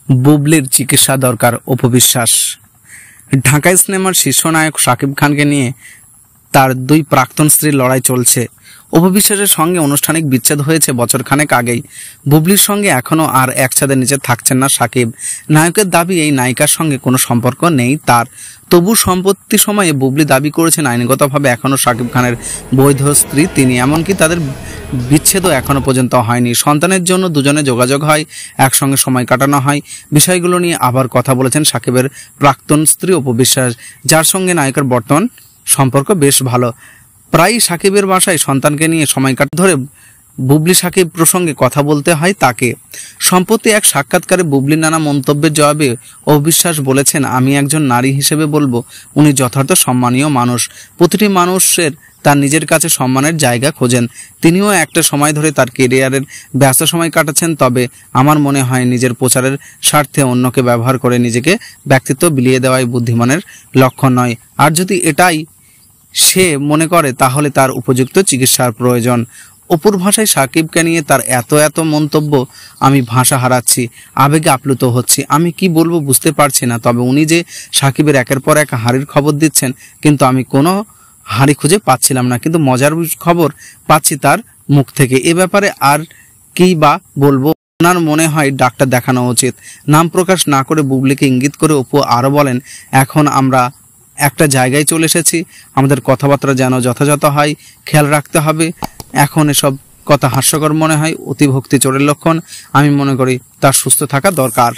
বুবলির চিকিৎসা দরকার, অপু বিশ্বাস। ঢাকাই সিনেমার শীর্ষ নায়ক শাকিব খানকে নিয়ে তার দুই প্রাক্তন স্ত্রীর লড়াই চলছে। অপু বিশ্বাসের সঙ্গে আনুষ্ঠানিক বিচ্ছেদ হয়েছে বছরখানেক আগেই। বুবলির সঙ্গে এখনও আর এক ছাদের নিচে থাকছেন না শাকিব। নায়কের দাবি এই নায়িকার সঙ্গে কোনো সম্পর্ক নেই তার। তবু সম্পত্তি সময়ে বুবলি দাবি করেছেন আইনগতভাবে এখনও শাকিব খানের বৈধ স্ত্রী তিনি। এমনকি তাদের বিচ্ছেদও এখনও পর্যন্ত হয়নি। সন্তানের জন্য দুজনে যোগাযোগ হয়, একসঙ্গে সময় কাটানো হয়। বিষয়গুলো নিয়ে আবার কথা বলেছেন শাকিবের প্রাক্তন স্ত্রী অপু বিশ্বাস, যার সঙ্গে নায়কের বর্তমান সম্পর্ক বেশ ভালো। প্রায়ই শাকিবের বাসায় সন্তানকে নিয়ে সময় কাটা ধরে বুবলি শাকিব প্রসঙ্গে কথা বলতে হয় তাকে। সম্প্রতি এক সাক্ষাৎকারে বুবলির নানা মন্তব্যের জবাবে অবিশ্বাস বলেছেন, আমি একজন নারী হিসেবে বলবো উনি যথার্থ সম্মানীয় মানুষ। প্রতিটি মানুষের তার নিজের কাছে সম্মানের জায়গা খোঁজেন। তিনিও একটা সময় ধরে তার কেরিয়ারের ব্যস্ত সময় কাটাচ্ছেন। তবে আমার মনে হয় নিজের প্রচারের স্বার্থে অন্যকে ব্যবহার করে নিজেকে ব্যক্তিত্ব বিলিয়ে দেওয়াই বুদ্ধিমানের লক্ষণ নয়। আর যদি এটাই সে মনে করে তাহলে তার উপযুক্ত চিকিৎসার প্রয়োজন। অপুর ভাষায় শাকিবকে নিয়ে তার এত মন্তব্য, আমি ভাষা হারাচ্ছি, আবেগে আপ্লুত হচ্ছি, আমি কি বলবো বুঝতে পারছি না। তবে উনি যে শাকিবের একের পর এক হারির খবর দিচ্ছেন, কিন্তু আমি কোনো হারি খুঁজে পাচ্ছিলাম না, কিন্তু মজার খবর পাচ্ছি তার মুখ থেকে। এ ব্যাপারে আর কি বা বলবো, ওনার মনে হয় ডাক্তার দেখানো উচিত। নাম প্রকাশ না করে বুবলিকে ইঙ্গিত করে অপু আরও বলেন, এখন আমরা একটা জায়গায় চলে এসেছি, আমাদের কথাবার্তা যেন যথাযথ হয়, খেয়াল রাখতে হবে। এখন এসব কথা হাস্যকর মনে হয়, অতিভক্তি চোরের লক্ষণ। আমি মনে করি তার সুস্থ থাকা দরকার।